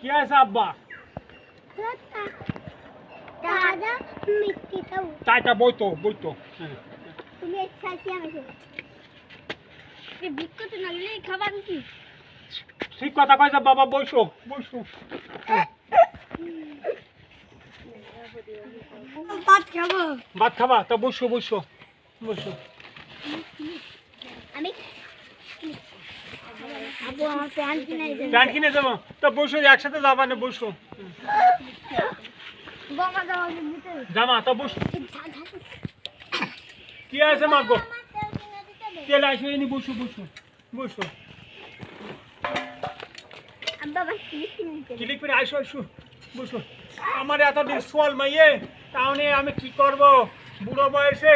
কি আছে আব্বা? দাদা মিষ্টিটা চাটা বইতো বইতো। তুমি একসাথে আমাকে এই বিস্কুট না নিলে খাবার কি? ঠিক কথা কইছ বাবা, বইসো বইসো। ভাত খাবো। ভাত খাবা? তা বইসো বইসো বইসো। আমি আবু আমার প্যান্ট কিনে দেন। প্যান্ট কিনে দেবো? তা বইসো, একসাথে যাবা না, বইসো। বাবা দাও দিতে। জামা তা বইসো। কি আছে মা গো? তেল আসে নি, বইসো বইসো বইসো। আব্বা বাস কিনে দিতে। ক্লিক করে আইসো আইসো বইসো। আমার এতদিন সোয়াল মাইয়ে, তাহলে আমি কি করব বুড়ো বয়সে?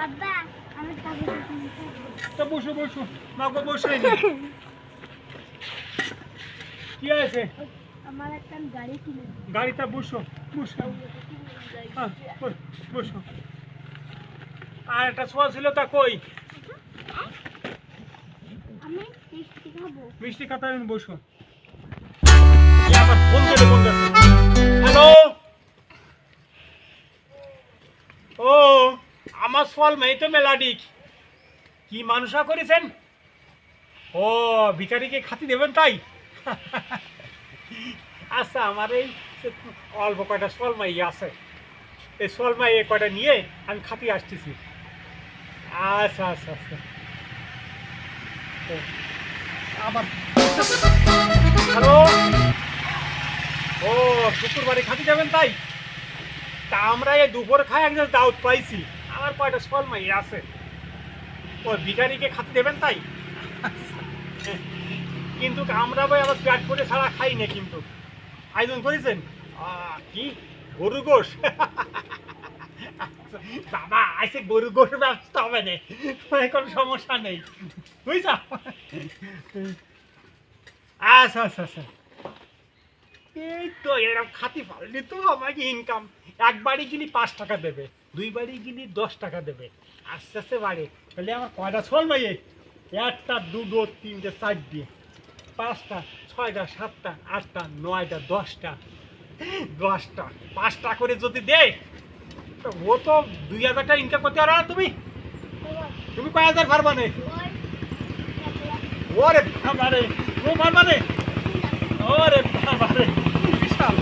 আব্বা আমি খাবো। তা বসো বসো মা গো, বসে কি আছে? আমার একটা গাড়ি কিনে দিন। গাড়িটা বসো বসো। হ্যাঁ, বসো। আর একটা সোয়াল ছিল, তা কই? আমি মিষ্টি খাবো। মিষ্টি খাতা বসো। আমার ফোন দিলে ফোন যাচ্ছে। হ্যালো, ও আমার সোয়াল মেয়ে তো মেলাডিক। কি মানুষা করেছেন? ও ভিখারিকে খাতি দেবেন তাই? আচ্ছা, আমার এই অল্প কয়টা সোয়াল মাই আছে, এই সোয়াল মাই কয়টা নিয়ে আমি খাতি আসতেছি। আচ্ছা আচ্ছা আচ্ছা। আবার হ্যালো, ও শুক্রবারে খাতি যাবেন তাই? তা আমরা এই দুপুর খাই একজন দাউদ পাইছি, আমার কয়টা সোয়াল মাই আছে, ও ভিখারিকে খাতি দেবেন তাই? কিন্তু আমরা ভাই আবার পেট করে ছাড়া খাই না, কিন্তু আয়োজন করেছেন কি গরু গোশ? বাবা আইসে গরু গোশ ব্যবস্থা হবে না, কোনো সমস্যা নেই, বুঝছ? আচ্ছা আচ্ছা আচ্ছা। এই তো এরকম খাতি পারলি তো আমাকে ইনকাম, এক বাড়ি গেলি 5 টাকা দেবে, 2 বাড়ি গেলি 10 টাকা দেবে, আস্তে আস্তে বাড়ে। তাহলে আমার কয়টা সোয়াল ভাইয়ে? 1টা 2টো 3টে 4টে 5টা 6টা 7টা 8টা 9টা 10টা 5টা করে যদি দে, ও তো 2000 টাকা ইনকাম করতে পারো না তুমি? তুমি কয় হাজার পারবা নে? ওরে বাবারে, ও বাবারে, ওরে বাবারে, বিশাল।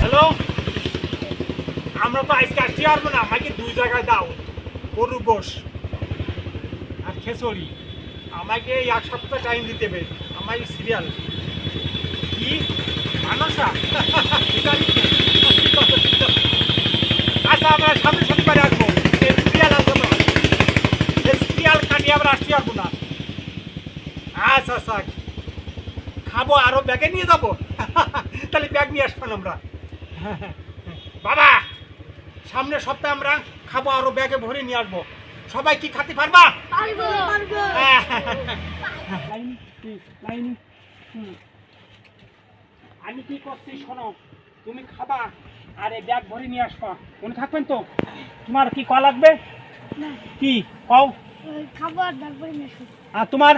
হ্যালো, আমরা তো আজকে আসতে পারবো না, আমাকে 2 জায়গায় দাও, গরু গোশ আর খেচড়ি। আমাকে 1 সপ্তাহ টাইম দিতে হবে, আমার সিরিয়াল কি মানসা। আচ্ছা, আমরা সামনে শনিবারে আসবো, সিরিয়াল আসবো না, সিরিয়াল কাটিয়ে আমরা আসতে পারবো না। আচ্ছা আচ্ছা, খাবো আরো ব্যাগে নিয়ে যাবো। তাহলে ব্যাগ নিয়ে আসবেন আমরা। বাবা সামনের সপ্তাহে আমরা খাবো, আরো ব্যাগে ভরে নিয়ে আসবো। সবাই কি খাতে পারবা? আমি কি করছি শোনো, তুমি খাবা আর এই ব্যাগ ভরে নিয়ে আসবা, মনে থাকবেন তো? তোমার কি কল লাগবে? কি কও? খাবো আর ব্যাগ ভরে নিয়ে আসবো। আর তোমার?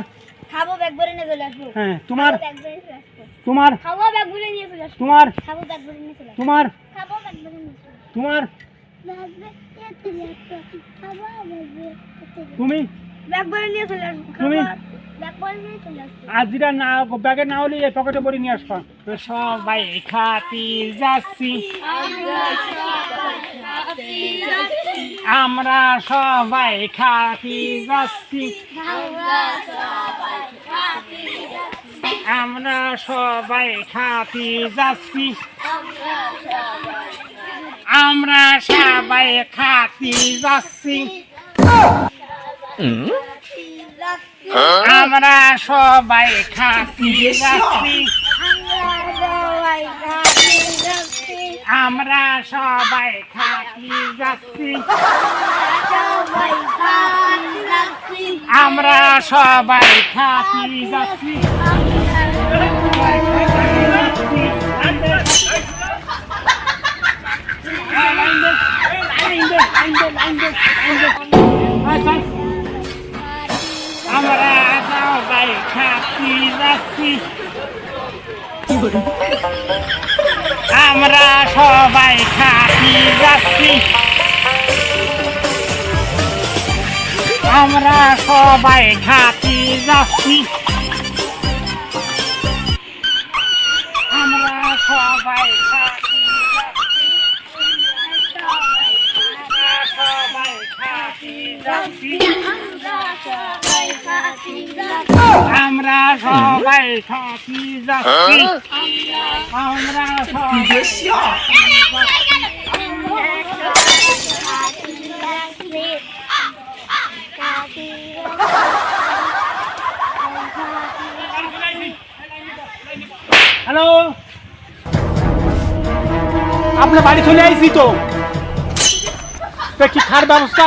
খাবো ব্যাগ ভরে নিয়ে চলে আসবো। হ্যাঁ তোমার? ব্যাগ ভরে নিয়ে আসবো। তোমার? খাবো ব্যাগ ভরে নিয়ে চলে আসবো। তোমার? খাবো ব্যাগ ভরে নিয়ে চলে আসবো। তোমার? খাবো ব্যাগ ভরে নিয়ে চলে আসবো। তোমার? ব্যাগ ভরে চলে আসবো। খাবো ব্যাগ ভরে। তুমি? ব্যাগ ভরে নিয়ে চলে আসবো। তুমি? ব্যাগ ভরে নিয়ে চলে আসবো। আর যেটা না ব্যাগে না হলে এই পকেটে ভরে নিয়ে আসবা। সবাই খাতি যাচ্ছি, আমরা সবাই খাতি যাচ্ছি, আমরা সবাই খাতি যাচ্ছি, আমরা সবাই খাতি যাচ্ছি, আমরা সবাই খাতি যাচ্ছি, আমরা সবাই খাতি যাচ্ছি, আমরা সবাই খাতি যাচ্ছি। আমরা সবাই খাতি যাচ্ছি, আমরা সবাই খাতি যাচ্ছি, আমরা সবাই খাতি যাচ্ছি, আমরা সবাই খাতি যাচ্ছি, আমরা সবাই খাতি যাচ্ছি, আমরা সবাই হ্যালো, আপনার বাড়ি চলে আইছি তো। কি খাওয়ার ব্যবস্থা?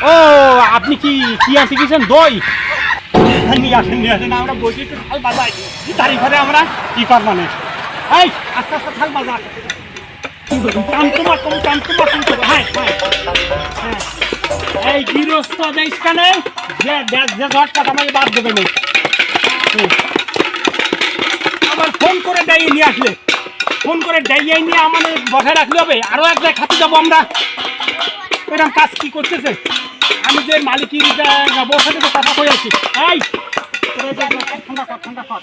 ও আপনি কি কি আনতে গেছেন? দই নিয়ে আসেন, নিয়ে আসেন। আমরা বসে একটু ঝাল বাজাই, তারই ঘরে আমরা কি কর মানে এই আস্তে আস্তে ঝাল বাজা। এই গৃহস্থ দেশ কানে যে ঝটকাটা আমাকে বাদ দেবে না। আবার ফোন করে ডাইয়ে নিয়ে আসলে, ফোন করে ডাইয়ে নিয়ে আমাদের বসায় রাখলে হবে। আরো এক জায়গায় খাতে যাবো আমরা। এরকম কাজ কি করতেছে? আমি যে মালিকের বসাতে তো কথা কই আছি, এই ঠান্ডা কর।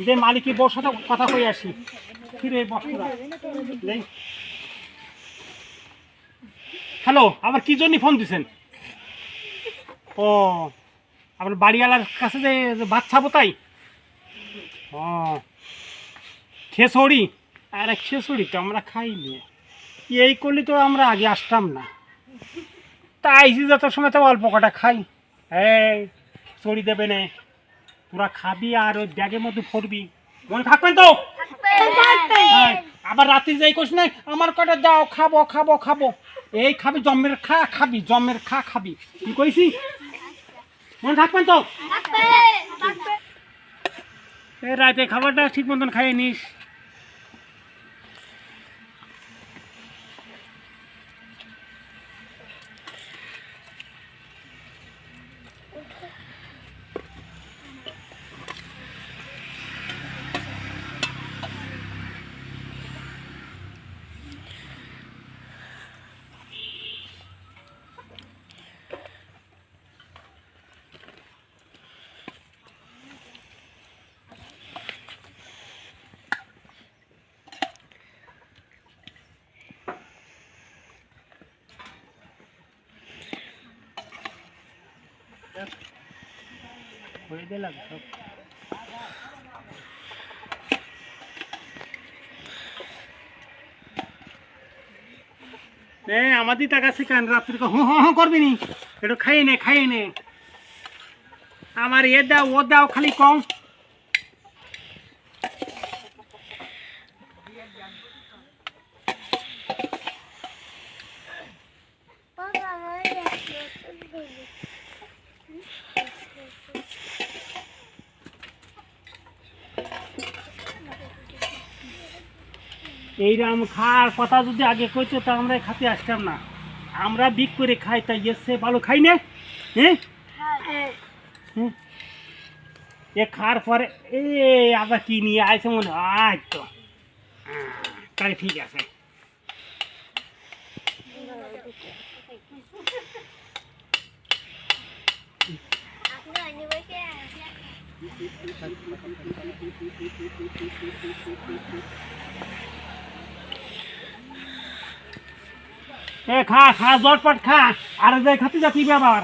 যে মালিকের বসাতে কথা কই আসি, ফিরে বসরা। হ্যালো, আবার কি জন্য ফোন দিছেন? ও আপনার বাড়িওয়ালার কাছে যে ভাত খাবো তাই? ও খেসড়ি, আরে খেসড়ি তো আমরা খাইনি। এই করলে তো আমরা আগে আসতাম না। তাই যত সময় তো অল্প কটা খাই। এই চড়ি দেবে না, তোরা খাবি আর ওই ব্যাগের মধ্যে ভরবি। মনে থাকবেন তো? আবার রাত্রি যাই করিস না আমার কটা দাও, খাবো খাবো খাবো। এই খাবি জমের খা, খাবি জমের খা খাবি। কি কইছি? মনে থাকবেন তো? এই রাতে খাবারটা ঠিক মতন খাইয়ে নিস। আমাদের টাকা শিখান রাত্রি করবি নি, একটু খাইয়ে নে। আমার এ দাও ও দাও খালি কম। এইরকম খাওয়ার কথা যদি আগে কইতো তা আমরা খাতে আসতাম না। আমরা বিক করে খাই, তাই এসে ভালো খাই না। হ্যাঁ এ খাওয়ার পরে এ আবার কি নিয়ে আসে মনে হয় তো। তাই ঠিক আছে। এ খা খা জটপট খা, আর যাই খাতে যাচ্ছি আবার।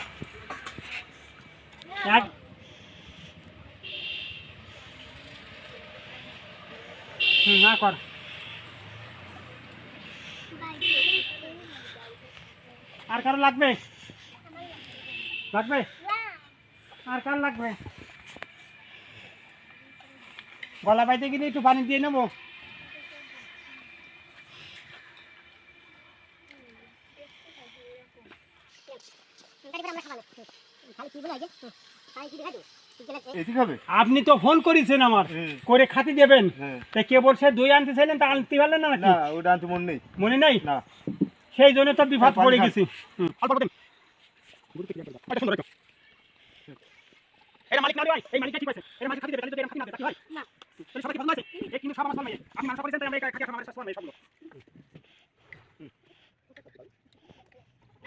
না কর আর কারো লাগবে? আর কার লাগবে? গলা বাইতে গেলে একটু পানি দিয়ে নেবো। আপনি তো ফোন করেছেন আমার করে খাতি দেবেন, কে বলছে দই আনতে চাইলেন তা আনতে পারলেন না নাকি? ওটা আনতে মনে নেই না, সেই জন্য তো বিপদ পড়ে গেছি। এর মালিক না রে ভাই, এই মালিকটা ঠিক আছে। এর মালিক খাতি দেবে, তাহলে যদি এর খাতি না দেবে, ভাই। না তাহলে সবাই কি পছন্দ আছে? এই কিন্তু সব আমার সমান আমি মানুষ করেছেন তাই আমরা এই খাতি আমার সমান সবগুলো।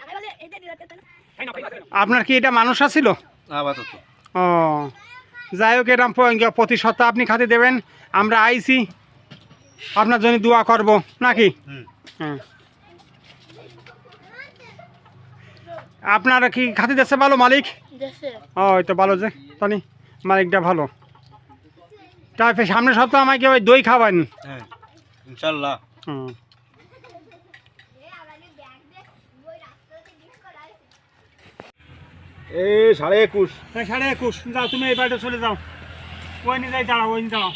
আগে এটা দিতে না তাই না ভাই? আপনার কি এটা মানুষ ছিল? আপাতত ও যাই হোক, এরকম প্রতি সপ্তাহে আপনি খাতি দেবেন, আমরা আইছি আপনার জন্য দোয়া করব নাকি? হ্যাঁ। আপনারা কি খাতি দিচ্ছে ভালো মালিক? দেশে ও এই তো ভালো যে জানি মালিকটা ভালো। তারপরে সামনের সপ্তাহে আমাকে ওই দই খাওয়ান। হ্যাঁ ইনশাআল্লাহ। হুম। এই 21.5 21:30 যাও, তুমি এই বাড়িতে চলে যাও, ওই নিয়ে যাই দাঁড়াও, ওই নিয়ে দাঁড়াও।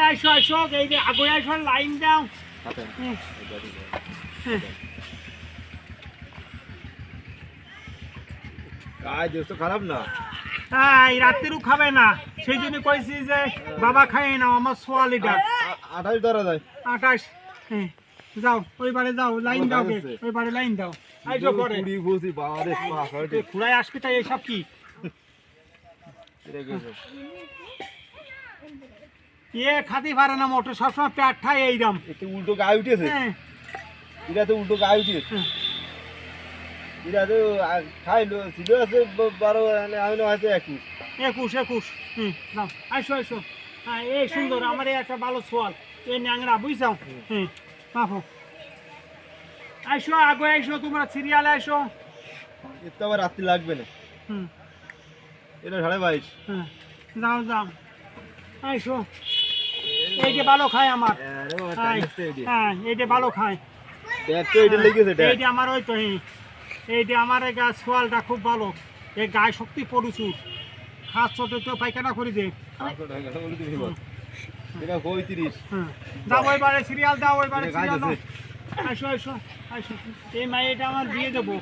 আইসো আইসো, এই যে আগে আইসো, লাইন দাও। হুম। কাজ তো খারাপ না। এই রাত্রিরও খাবে না, সেই জন্য কইছি যে বাবা খাইয়ে নাও, আমার সোয়ালিটা 28 ধরা যায়। 28। হ্যাঁ যাও, ওই বাড়ি যাও, লাইন দাও গে, ওই বাড়ি লাইন দাও। আইসো পরে 20 25 বাবারে পাখাড়ে ঘুরাই আসবি, তাই এইসব কি খাতি পারে না মোটর, সবসময় পেট ঠাই এইরকম। একটু উল্টো গায়ে উঠেছে। হ্যাঁ এটা তো উল্টো গায়ে উঠেছে। হ্যাঁ। এটা তো খাইলো ছিল আছে 12 আমি না আছে 21। 21। হুম যাও, আইসো আইসো। হ্যাঁ এই সুন্দর, আমার এই একটা ভালো সোয়াল, এই ন্যাংরা বুঝছাও। হুম বাপু আইসো, আগে আইসো, তোমরা সিরিয়ালে আইসো। এর তো আবার রাত্রি লাগবে না। হুম এটা 22.5। হ্যাঁ যাও যাও, আইসো। এইটা ভালো খায় আমার। আরে বাবা হ্যাঁ টাইমস তো এডি। হ্যাঁ, এইটা ভালো খায়। দেখ তো এটা লেগেছে এটা। এইটা আমার ওই তো এইটা আমার এই গাছ সোয়ালটা খুব ভালো, এই গায়ে শক্তি প্রচুর, খাস ছোট তো পায়খানা করে দে। 500 টাকা বলে তুমি বল। এটা 35। হ্যাঁ দাও, ওই বারে সিরিয়াল দাও, ওই বারে এটা গাছ সিরিয়াল দাও। আছে। আইসো আইসো আইসো, এই মাইটা আমার দিয়ে দেবো।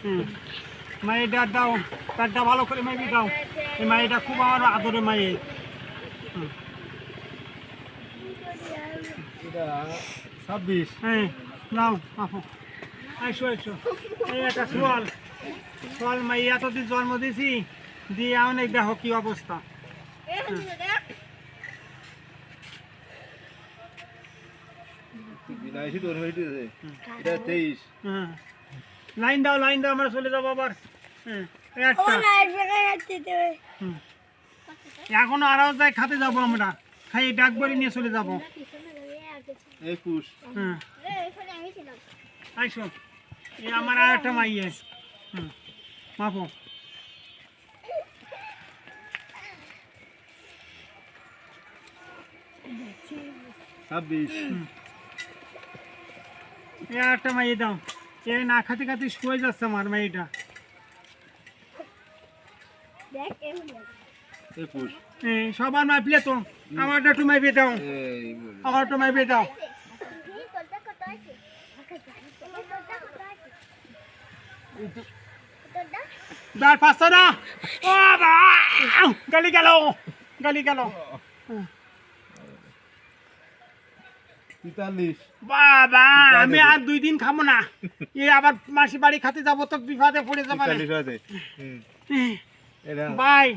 হুম মাইটা দাও, তারটা ভালো করে মাইবি দাও। এই মাইটা খুব আমার আদরে মাইয়ে। এটা 26। হ্যাঁ নাও আপু, আইসো আইসো। এই একটা সোয়াল, সোয়াল মাই এতদিন জন্ম দিয়েছি, দিয়ে অনেক দেখো কি অবস্থা। বিনাইছি তোর হইতেছে। এটা 23। হ্যাঁ লাইন দাও, লাইন দাও, আমরা চলে যাবো আবার। হ্যাঁ এই একটা। হুম। এখনো আরো যাই খাতে যাবো আমরা, খাই ডাক বাড়ি নিয়ে চলে যাবো। 21। হ্যাঁ আইসো, এই আমার আর একটা মাইয়ে। হুম মাপো। 26। এই আর একটা মাইয়ে দাও, এই না খাতে খাতে শুয়ে যাচ্ছে আমার মাইটা। 21। সবার মাইপলে তো আমারটা একটু মাইপে দাও, এই বলে। আমার একটু মাইপে দাও। দাঁড় পাঁচশো না, ও বাবা গালি গেল, গালি গেল। 43। বাবা আমি আর 2 দিন খাবো না, এ আবার মাসি বাড়ি খাতে যাবো তো বিপদে পড়ে যাবে। 43 আছে। এটা ভাই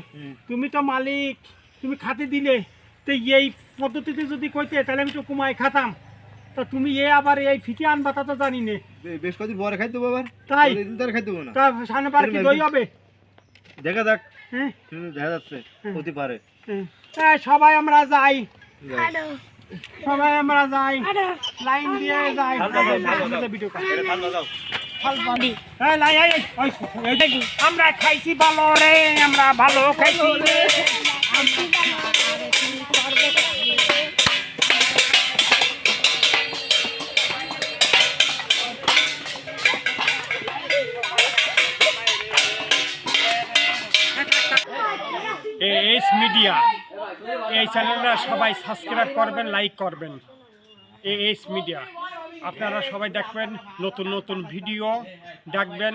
তুমি তো মালিক, তুমি খাতে দিলে, তো এই পদ্ধতিতে যদি কইতে তাহলে আমি তো কুমাই খাতাম, তা তুমি আবার এই ফিতে আনবা তা তো জানি নে। বেশ কদিন পরে খাইতে বাবার। তাই দিন ধরে খাইতে না। তা সামনে বার কি দই হবে? দেখা যাক। হ্যাঁ দেখা যাচ্ছে হতে পারে। সবাই আমরা যাই, যাই। সবাই আমরা যাই, লাইন দিয়ে যাই। ভিডিও আমরা খাইছি ভালো রে, আমরা ভালো খাইছি রে। এস মিডিয়া, এই চ্যানেলটা সবাই সাবস্ক্রাইব করবেন, লাইক করবেন। এস মিডিয়া আপনারা সবাই দেখবেন, নতুন নতুন ভিডিও দেখবেন।